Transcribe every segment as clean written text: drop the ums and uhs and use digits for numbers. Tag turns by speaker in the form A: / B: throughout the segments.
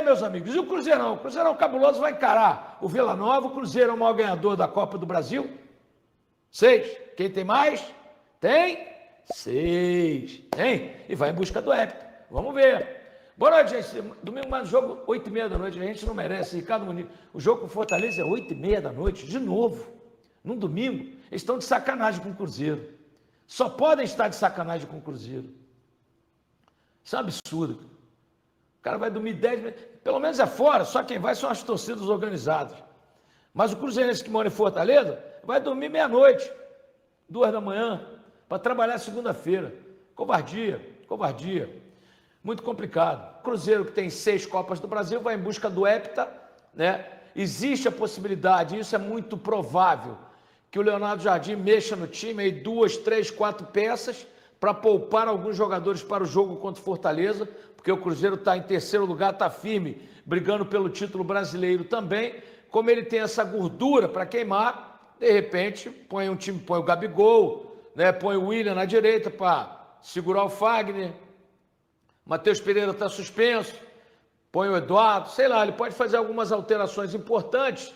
A: Meus amigos, e o Cruzeirão? O Cruzeirão cabuloso vai encarar o Vila Nova. O Cruzeiro é o maior ganhador da Copa do Brasil. 6. Quem tem mais? Tem 6. Tem. E vai em busca do hepta. Vamos ver. Boa noite, gente. Domingo mais um jogo, 8h30 da noite. A gente não merece. Ricardo Muniz. O jogo com Fortaleza é 8h30 da noite, de novo. Num domingo. Eles estão de sacanagem com o Cruzeiro. Só podem estar de sacanagem com o Cruzeiro. Isso é um absurdo. O cara vai dormir 10, pelo menos é fora, só quem vai são as torcidas organizadas. Mas o cruzeirense que mora em Fortaleza vai dormir meia-noite, 2 da manhã, para trabalhar segunda-feira. Covardia, covardia. Muito complicado. O Cruzeiro, que tem 6 Copas do Brasil, vai em busca do hepta, né? Existe a possibilidade, isso é muito provável, que o Leonardo Jardim mexa no time aí 2, 3, 4 peças para poupar alguns jogadores para o jogo contra o Fortaleza, porque o Cruzeiro está em terceiro lugar, está firme, brigando pelo título brasileiro também. Como ele tem essa gordura para queimar, de repente põe um time, põe o Gabigol, né? Põe o William na direita para segurar o Fagner. Matheus Pereira está suspenso, põe o Eduardo, sei lá, ele pode fazer algumas alterações importantes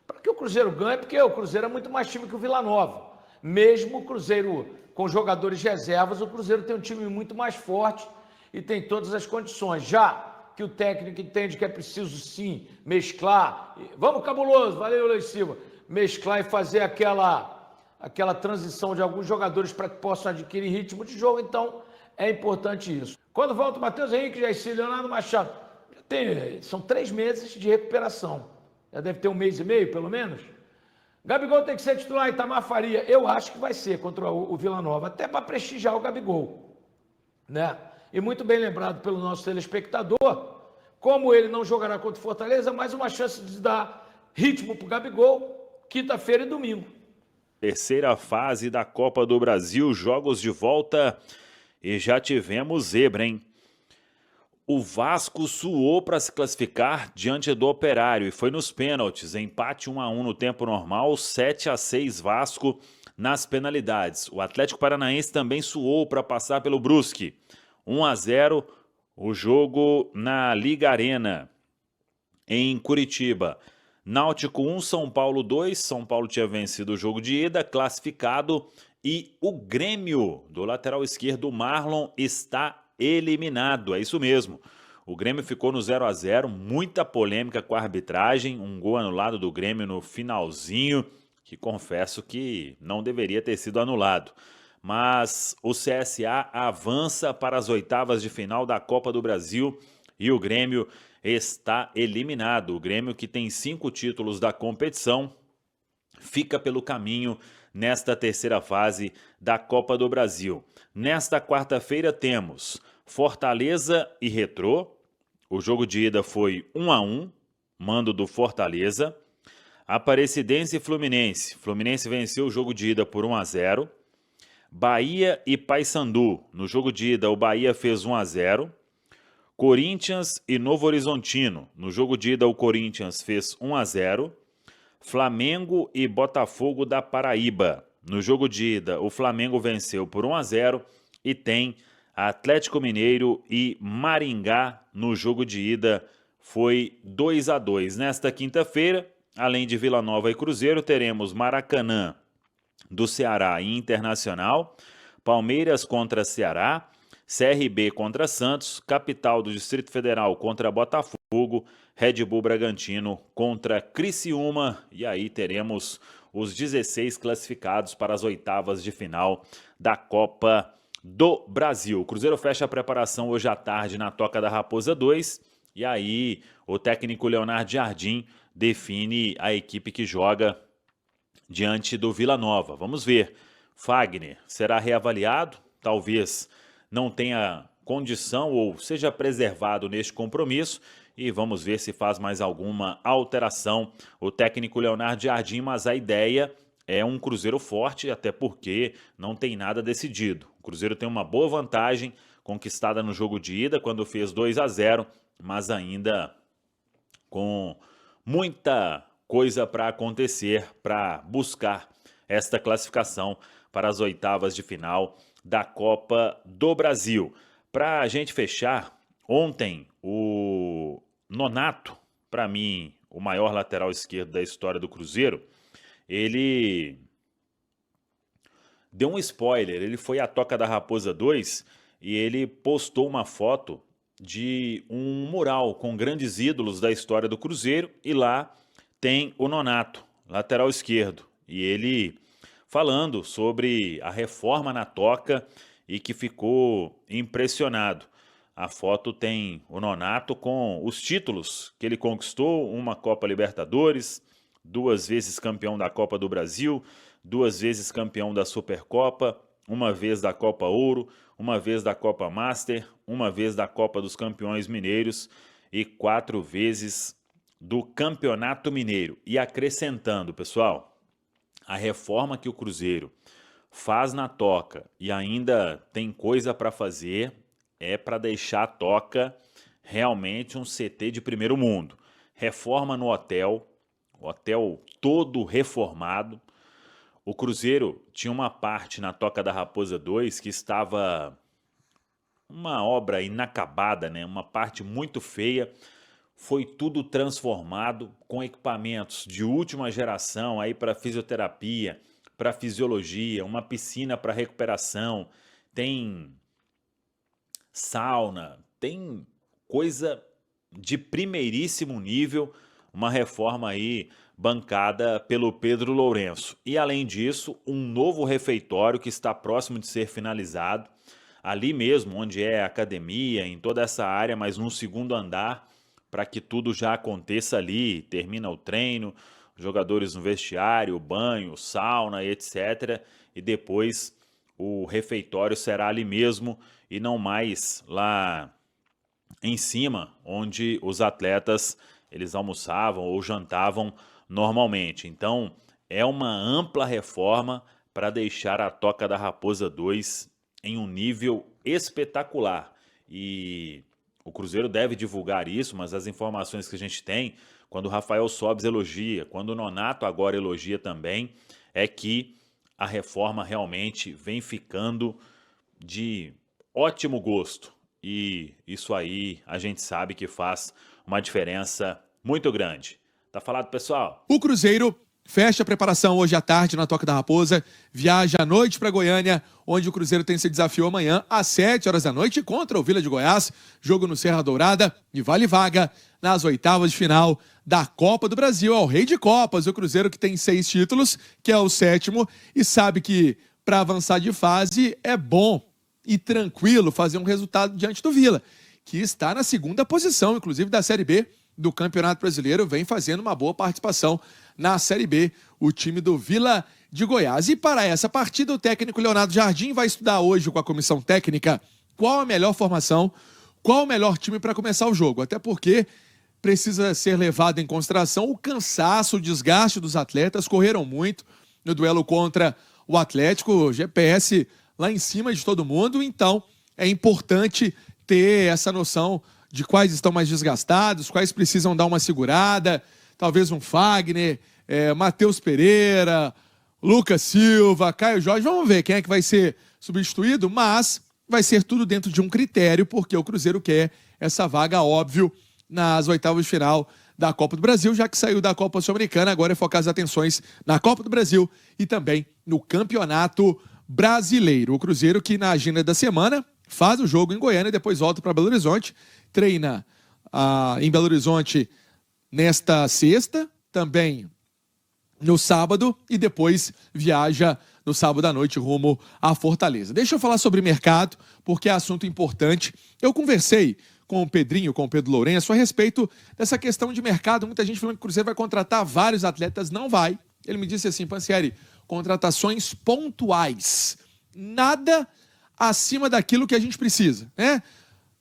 A: para que o Cruzeiro ganhe, porque o Cruzeiro é muito mais time que o Vila Nova. Mesmo o Cruzeiro com jogadores reservas, o Cruzeiro tem um time muito mais forte e tem todas as condições. Já que o técnico entende que é preciso sim mesclar, vamos cabuloso, valeu Luiz Silva, mesclar e fazer aquela transição de alguns jogadores para que possam adquirir ritmo de jogo, então é importante isso. Quando volta o Matheus Henrique, Jair, Leonardo Machado, são 3 meses de recuperação, já deve ter 1 mês e meio pelo menos. Gabigol tem que ser titular, Itamar Faria, eu acho que vai ser contra o Vila Nova, até para prestigiar o Gabigol, né? E muito bem lembrado pelo nosso telespectador, como ele não jogará contra o Fortaleza, mais uma chance de dar ritmo para o Gabigol, quinta-feira e domingo.
B: Terceira fase da Copa do Brasil, jogos de volta e já tivemos zebra, hein? O Vasco suou para se classificar diante do Operário e foi nos pênaltis, empate 1-1 no tempo normal, 7-6 Vasco nas penalidades. O Atlético Paranaense também suou para passar pelo Brusque. 1-0 o jogo na Liga Arena, em Curitiba. Náutico 1, São Paulo 2. São Paulo tinha vencido o jogo de ida, classificado. E o Grêmio, do lateral esquerdo Marlon, está eliminado. É isso mesmo. O Grêmio ficou no 0-0, muita polêmica com a arbitragem. Um gol anulado do Grêmio no finalzinho, que confesso que não deveria ter sido anulado. Mas o CSA avança para as oitavas de final da Copa do Brasil e o Grêmio está eliminado. O Grêmio, que tem 5 títulos da competição, fica pelo caminho nesta terceira fase da Copa do Brasil. Nesta quarta-feira temos Fortaleza e Retrô. O jogo de ida foi 1-1, mando do Fortaleza. Aparecidense e Fluminense. Fluminense venceu o jogo de ida por 1-0. Bahia e Paysandu. No jogo de ida, o Bahia fez 1-0. Corinthians e Novo Horizontino. No jogo de ida, o Corinthians fez 1-0. Flamengo e Botafogo da Paraíba. No jogo de ida, o Flamengo venceu por 1-0 e tem Atlético Mineiro e Maringá. No jogo de ida foi 2-2. Nesta quinta-feira, além de Vila Nova e Cruzeiro, teremos Maracanã do Ceará e Internacional, Palmeiras contra Ceará, CRB contra Santos, Capital do Distrito Federal contra Botafogo, Red Bull Bragantino contra Criciúma, e aí teremos os 16 classificados para as oitavas de final da Copa do Brasil. O Cruzeiro fecha a preparação hoje à tarde na Toca da Raposa 2, e aí o técnico Leonardo Jardim define a equipe que joga diante do Vila Nova. Vamos ver. Fagner será reavaliado, talvez não tenha condição ou seja preservado neste compromisso, e vamos ver se faz mais alguma alteração o técnico Leonardo Jardim, mas a ideia é um Cruzeiro forte, até porque não tem nada decidido. O Cruzeiro tem uma boa vantagem conquistada no jogo de ida, quando fez 2-0, mas ainda com muita coisa para acontecer para buscar esta classificação para as oitavas de final da Copa do Brasil. Para a gente fechar, ontem no Nonato, para mim, o maior lateral esquerdo da história do Cruzeiro, ele deu um spoiler, ele foi à Toca da Raposa 2 e ele postou uma foto de um mural com grandes ídolos da história do Cruzeiro e lá tem o Nonato, lateral esquerdo, e ele falando sobre a reforma na Toca e que ficou impressionado. A foto tem o Nonato com os títulos que ele conquistou, uma Copa Libertadores, 2 vezes campeão da Copa do Brasil, 2 vezes campeão da Supercopa, 1 vez da Copa Ouro, 1 vez da Copa Master, 1 vez da Copa dos Campeões Mineiros e 4 vezes do Campeonato Mineiro. E acrescentando, pessoal, a reforma que o Cruzeiro faz na Toca e ainda tem coisa para fazer é para deixar a Toca realmente um CT de primeiro mundo. Reforma no hotel, o hotel todo reformado. O Cruzeiro tinha uma parte na Toca da Raposa 2 que estava uma obra inacabada, né? Uma parte muito feia. Foi tudo transformado com equipamentos de última geração aí para fisioterapia, para fisiologia, uma piscina para recuperação, tem sauna, tem coisa de primeiríssimo nível, uma reforma aí bancada pelo Pedro Lourenço. E além disso, um novo refeitório que está próximo de ser finalizado, ali mesmo onde é a academia, em toda essa área, mas no segundo andar, para que tudo já aconteça ali, termina o treino, jogadores no vestiário, banho, sauna, etc. E depois o refeitório será ali mesmo e não mais lá em cima, onde os atletas eles almoçavam ou jantavam normalmente. Então, é uma ampla reforma para deixar a Toca da Raposa 2 em um nível espetacular. E o Cruzeiro deve divulgar isso, mas as informações que a gente tem, quando o Rafael Sobes elogia, quando o Nonato agora elogia também, é que a reforma realmente vem ficando de ótimo gosto. E isso aí a gente sabe que faz uma diferença muito grande. Tá falado, pessoal?
C: O Cruzeiro fecha a preparação hoje à tarde na Toca da Raposa, viaja à noite para Goiânia, onde o Cruzeiro tem esse desafio amanhã às 7 horas da noite contra o Vila de Goiás, jogo no Serra Dourada e vale vaga nas oitavas de final da Copa do Brasil, ao Rei de Copas, o Cruzeiro que tem 6 títulos, que é o 7º, e sabe que para avançar de fase é bom e tranquilo fazer um resultado diante do Vila, que está na 2ª posição, inclusive da Série B do Campeonato Brasileiro, vem fazendo uma boa participação na Série B, o time do Vila de Goiás. E para essa partida, o técnico Leonardo Jardim vai estudar hoje com a comissão técnica qual a melhor formação, qual o melhor time para começar o jogo, até porque precisa ser levado em consideração o cansaço, o desgaste dos atletas, correram muito no duelo contra o Atlético, GPS lá em cima de todo mundo, então é importante ter essa noção de quais estão mais desgastados, quais precisam dar uma segurada, talvez um Fagner, Matheus Pereira, Lucas Silva, Caio Jorge, vamos ver quem é que vai ser substituído, mas vai ser tudo dentro de um critério, porque o Cruzeiro quer essa vaga, óbvio, nas oitavas de final da Copa do Brasil, já que saiu da Copa Sul-Americana, agora é focar as atenções na Copa do Brasil e também no Campeonato Brasileiro. O Cruzeiro que na agenda da semana faz o jogo em Goiânia e depois volta para Belo Horizonte, treina em Belo Horizonte nesta sexta, também no sábado, e depois viaja no sábado à noite rumo à Fortaleza. Deixa eu falar sobre mercado, porque é assunto importante. Eu conversei com o Pedrinho, com o Pedro Lourenço, a respeito dessa questão de mercado. Muita gente falando que o Cruzeiro vai contratar vários atletas, não vai. Ele me disse assim, Pansieri, contratações pontuais, nada acima daquilo que a gente precisa, né?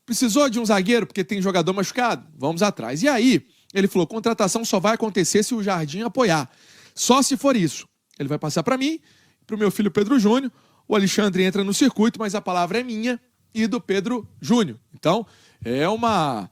C: Precisou de um zagueiro porque tem jogador machucado? Vamos atrás. E aí, ele falou, contratação só vai acontecer se o Jardim apoiar. Só se for isso. Ele vai passar para mim, para o meu filho Pedro Júnior, o Alexandre entra no circuito, mas a palavra é minha e do Pedro Júnior. Então, é uma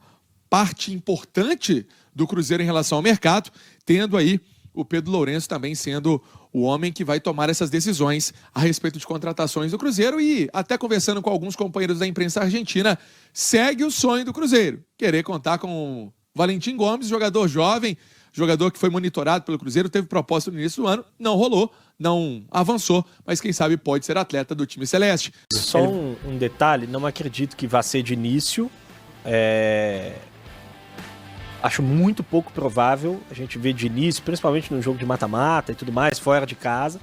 C: parte importante do Cruzeiro em relação ao mercado, tendo aí o Pedro Lourenço também sendo o homem que vai tomar essas decisões a respeito de contratações do Cruzeiro e até conversando com alguns companheiros da imprensa argentina, segue o sonho do Cruzeiro, querer contar com Valentim Gomes, jogador jovem, jogador que foi monitorado pelo Cruzeiro, teve proposta no início do ano, não rolou, não avançou, mas quem sabe pode ser atleta do time celeste.
D: Só um detalhe, não acredito que vá ser de início. Acho muito pouco provável a gente ver de início, principalmente no jogo de mata-mata e tudo mais, fora de casa.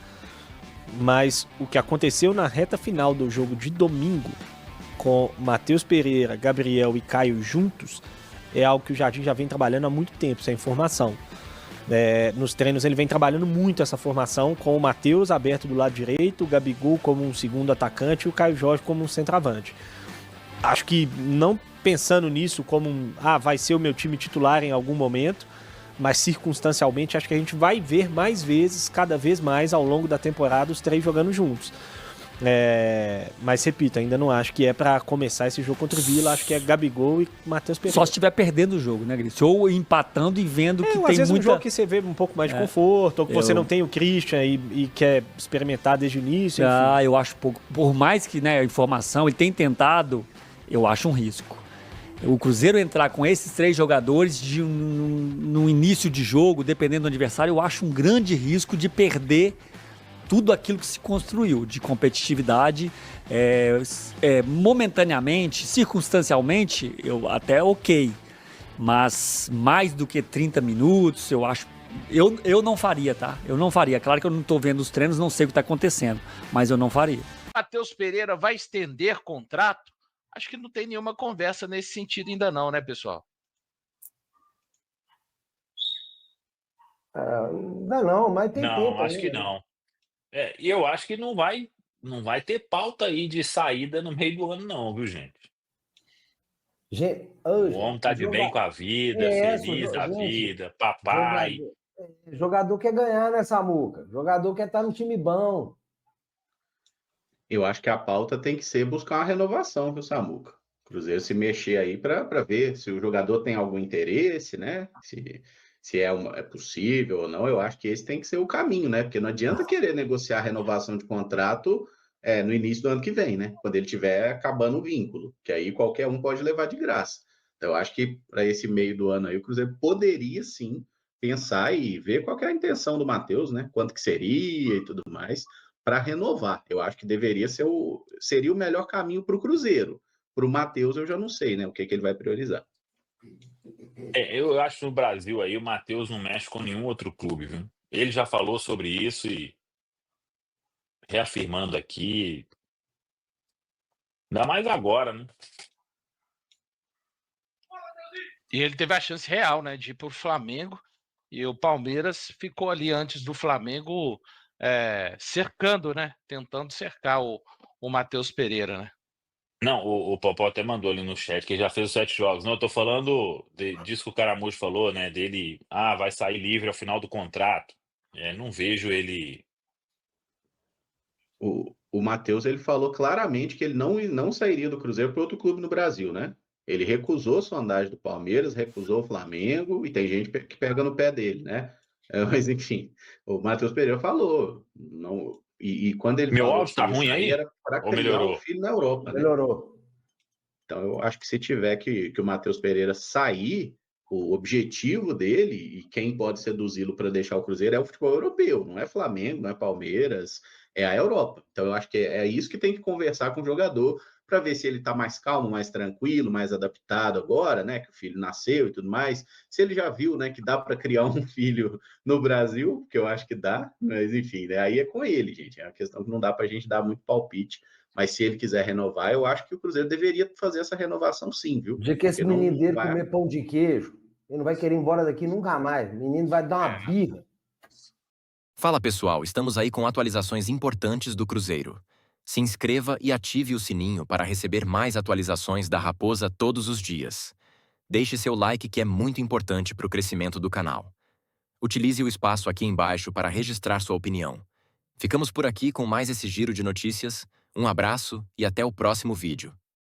D: Mas o que aconteceu na reta final do jogo de domingo, com Matheus Pereira, Gabriel e Caio juntos, é algo que o Jardim já vem trabalhando há muito tempo, essa informação. Nos treinos ele vem trabalhando muito essa formação, com o Matheus aberto do lado direito, o Gabigol como um segundo atacante e o Caio Jorge como um centroavante. Acho que não pensando nisso como vai ser o meu time titular em algum momento, mas circunstancialmente acho que a gente vai ver mais vezes, cada vez mais ao longo da temporada, os três jogando juntos. Mas repito, ainda não acho que é pra começar esse jogo contra o Vila, acho que é Gabigol e Matheus Pereira.
E: Só se estiver perdendo o jogo, né, Gris? Ou empatando e vendo que tem
D: às vezes
E: muita...
D: um jogo que você vê um pouco mais de conforto, ou que você não tem o Christian e quer experimentar desde o início, enfim.
E: Eu acho pouco. Por mais que, né, a informação, ele tem tentado, eu acho um risco. O Cruzeiro entrar com esses três jogadores no início de jogo, dependendo do adversário, eu acho um grande risco de perder tudo aquilo que se construiu de competitividade, momentaneamente, circunstancialmente, eu até ok, mas mais do que 30 minutos, eu acho, eu não faria, tá? Eu não faria. Claro que eu não estou vendo os treinos, não sei o que está acontecendo, mas eu não faria.
A: Matheus Pereira vai estender contrato? Acho que não tem nenhuma conversa nesse sentido ainda não, né, pessoal?
F: Ainda não, mas tem tempo.
B: Não, acho que não. E eu acho que não vai ter pauta aí de saída no meio do ano não, viu, gente? O homem tá de bem com a vida, feliz da vida, papai.
F: Jogador quer ganhar nessa muca. Jogador quer estar no time bom.
G: Eu acho que a pauta tem que ser buscar uma renovação, viu, Samuca? O Cruzeiro se mexer aí para ver se o jogador tem algum interesse, né? Se é possível ou não. Eu acho que esse tem que ser o caminho, né? Porque não adianta querer negociar a renovação de contrato no início do ano que vem, né? Quando ele estiver acabando o vínculo, que aí qualquer um pode levar de graça. Então, eu acho que para esse meio do ano aí, o Cruzeiro poderia sim pensar e ver qual que é a intenção do Matheus, né? Quanto que seria e tudo mais, para renovar. Eu acho que deveria seria o melhor caminho para o Cruzeiro. Para o Matheus, eu já não sei, né? O que ele vai priorizar.
B: Eu acho que no Brasil aí o Matheus não mexe com nenhum outro clube, viu? Ele já falou sobre isso e reafirmando aqui, ainda mais agora, né?
A: E ele teve a chance real, né, de ir para o Flamengo, e o Palmeiras ficou ali antes do Flamengo cercando, né? Tentando cercar o Matheus Pereira, né?
B: Não, o Popó até mandou ali no chat que já fez os 7 jogos. Não, eu tô falando disso que o Caramujo falou, né? Dele, vai sair livre ao final do contrato. Não vejo ele...
G: O Matheus, ele falou claramente que ele não sairia do Cruzeiro para outro clube no Brasil, né? Ele recusou a sondagem do Palmeiras, recusou o Flamengo, e tem gente que pega no pé dele, né? Mas, enfim, o Matheus Pereira falou. Não, e quando ele
B: Meu
G: falou
B: áudio tá ruim aí?
G: era para
B: Ou
G: criar
B: melhorou?
G: um filho na Europa, né?
F: Melhorou.
G: Então, eu acho que se tiver que o Matheus Pereira sair, o objetivo dele, e quem pode seduzi-lo para deixar o Cruzeiro, é o futebol europeu, não é Flamengo, não é Palmeiras, é a Europa. Então, eu acho que é isso que tem que conversar com o jogador, para ver se ele está mais calmo, mais tranquilo, mais adaptado agora, né? Que o filho nasceu e tudo mais. Se ele já viu, né, que dá para criar um filho no Brasil, que eu acho que dá, mas enfim, né, aí é com ele, gente. É uma questão que não dá para a gente dar muito palpite. Mas se ele quiser renovar, eu acho que o Cruzeiro deveria fazer essa renovação sim, viu?
F: O dia que esse
G: Porque
F: menino dele
G: vai...
F: comer pão de queijo, ele não vai querer ir embora daqui nunca mais. O menino vai dar uma birra.
H: Fala pessoal, estamos aí com atualizações importantes do Cruzeiro. Se inscreva e ative o sininho para receber mais atualizações da Raposa todos os dias. Deixe seu like que é muito importante para o crescimento do canal. Utilize o espaço aqui embaixo para registrar sua opinião. Ficamos por aqui com mais esse giro de notícias. Um abraço e até o próximo vídeo.